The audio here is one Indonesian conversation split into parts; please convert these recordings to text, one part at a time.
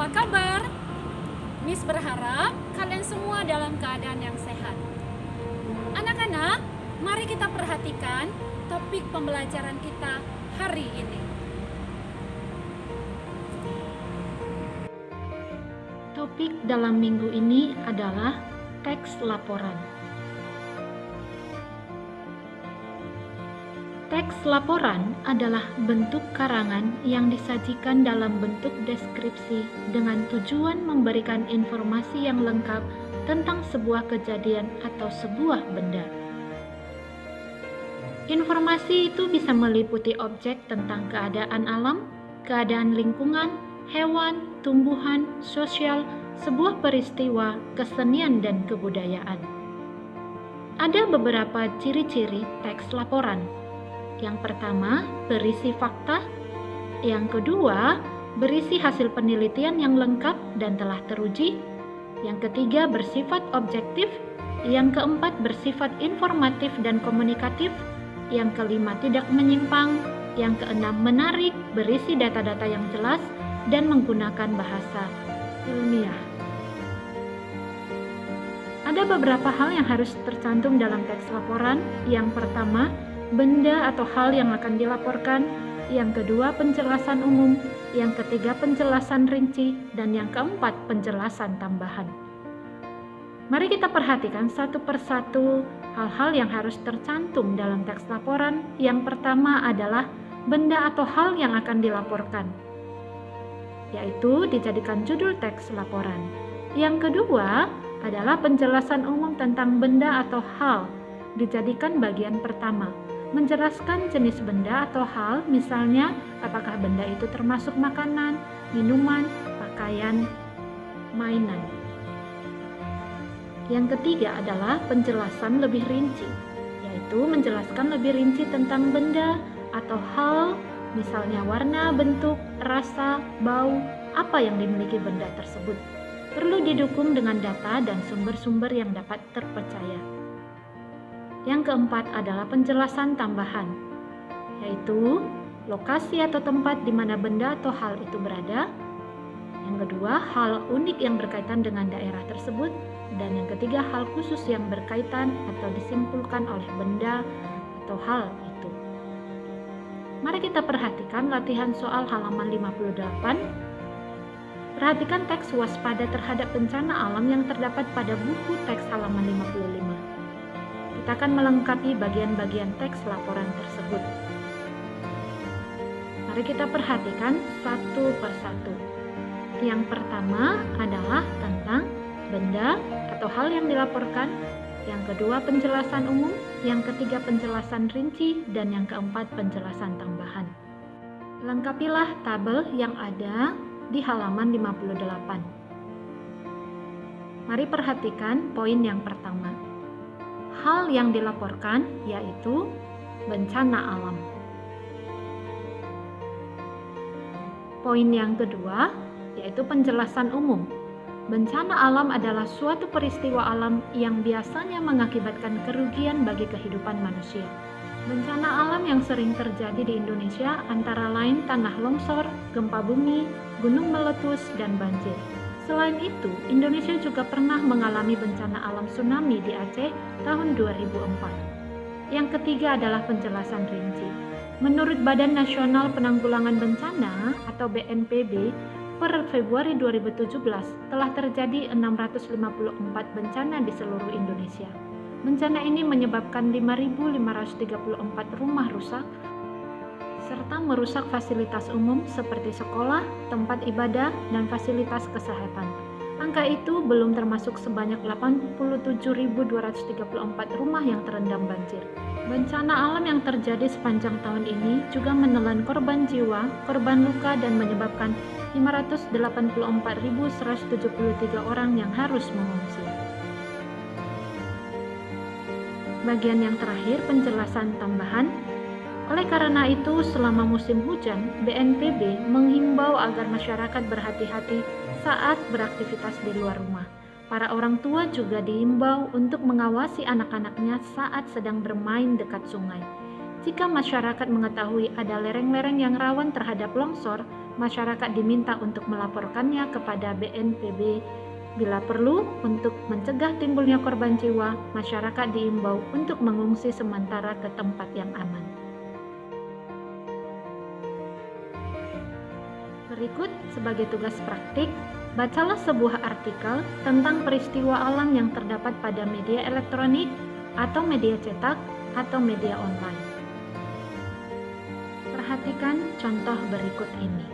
Apa kabar? Miss berharap kalian semua dalam keadaan yang sehat. Anak-anak, mari kita perhatikan topik pembelajaran kita hari ini. Topik dalam minggu ini adalah teks laporan. Teks laporan adalah bentuk karangan yang disajikan dalam bentuk deskripsi dengan tujuan memberikan informasi yang lengkap tentang sebuah kejadian atau sebuah benda. Informasi itu bisa meliputi objek tentang keadaan alam, keadaan lingkungan, hewan, tumbuhan, sosial, sebuah peristiwa, kesenian, dan kebudayaan. Ada beberapa ciri-ciri teks laporan. Yang pertama, berisi fakta. Yang kedua, berisi hasil penelitian yang lengkap dan telah teruji. Yang ketiga, bersifat objektif. Yang keempat, bersifat informatif dan komunikatif. Yang kelima, tidak menyimpang. Yang keenam, menarik, berisi data-data yang jelas, dan menggunakan bahasa ilmiah. Ada beberapa hal yang harus tercantum dalam teks laporan. Yang pertama, benda atau hal yang akan dilaporkan. Yang kedua, penjelasan umum. Yang ketiga, penjelasan rinci. Dan yang keempat, penjelasan tambahan. Mari kita perhatikan satu persatu hal-hal yang harus tercantum dalam teks laporan. Yang pertama adalah benda atau hal yang akan dilaporkan, yaitu dijadikan judul teks laporan. Yang kedua adalah penjelasan umum tentang benda atau hal, dijadikan bagian pertama. Menjelaskan jenis benda atau hal, misalnya apakah benda itu termasuk makanan, minuman, pakaian, mainan. Yang ketiga adalah penjelasan lebih rinci, yaitu menjelaskan lebih rinci tentang benda atau hal, misalnya warna, bentuk, rasa, bau, apa yang dimiliki benda tersebut. Perlu didukung dengan data dan sumber-sumber yang dapat terpercaya. Yang keempat adalah penjelasan tambahan, yaitu lokasi atau tempat di mana benda atau hal itu berada. Yang kedua, hal unik yang berkaitan dengan daerah tersebut. Dan yang ketiga, hal khusus yang berkaitan atau disimpulkan oleh benda atau hal itu. Mari kita perhatikan latihan soal halaman 58. Perhatikan teks waspada terhadap bencana alam yang terdapat pada buku teks halaman 55. Kita akan melengkapi bagian-bagian teks laporan tersebut. Mari kita perhatikan satu persatu. Yang pertama adalah tentang benda atau hal yang dilaporkan. Yang kedua, penjelasan umum. Yang ketiga, penjelasan rinci. Dan yang keempat, penjelasan tambahan. Lengkapilah tabel yang ada di halaman 58. Mari perhatikan poin yang pertama. Hal yang dilaporkan yaitu bencana alam. Poin yang kedua yaitu penjelasan umum. Bencana alam adalah suatu peristiwa alam yang biasanya mengakibatkan kerugian bagi kehidupan manusia. Bencana alam yang sering terjadi di Indonesia antara lain tanah longsor, gempa bumi, gunung meletus, dan banjir. Selain itu, Indonesia juga pernah mengalami bencana alam tsunami di Aceh tahun 2004. Yang ketiga adalah penjelasan rinci. Menurut Badan Nasional Penanggulangan Bencana atau BNPB, per Februari 2017 telah terjadi 654 bencana di seluruh Indonesia. Bencana ini menyebabkan 5.534 rumah rusak, serta merusak fasilitas umum seperti sekolah, tempat ibadah, dan fasilitas kesehatan. Angka itu belum termasuk sebanyak 87.234 rumah yang terendam banjir. Bencana alam yang terjadi sepanjang tahun ini juga menelan korban jiwa, korban luka, dan menyebabkan 584.173 orang yang harus mengungsi. Bagian yang terakhir, penjelasan tambahan. Oleh karena itu, selama musim hujan, BNPB menghimbau agar masyarakat berhati-hati saat beraktivitas di luar rumah. Para orang tua juga diimbau untuk mengawasi anak-anaknya saat sedang bermain dekat sungai. Jika masyarakat mengetahui ada lereng-lereng yang rawan terhadap longsor, masyarakat diminta untuk melaporkannya kepada BNPB. Bila perlu, untuk mencegah timbulnya korban jiwa, masyarakat diimbau untuk mengungsi sementara ke tempat yang aman. Berikut sebagai tugas praktik, bacalah sebuah artikel tentang peristiwa alam yang terdapat pada media elektronik atau media cetak atau media online. Perhatikan contoh berikut ini.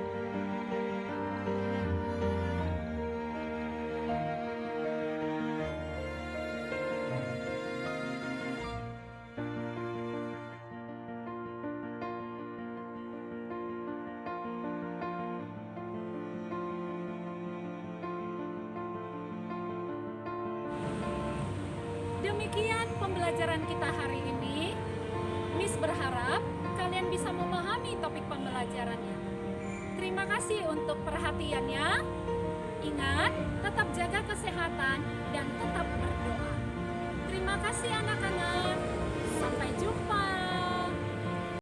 Demikian pembelajaran kita hari ini. Miss berharap kalian bisa memahami topik pembelajarannya. Terima kasih untuk perhatiannya. Ingat, tetap jaga kesehatan dan tetap berdoa. Terima kasih anak-anak.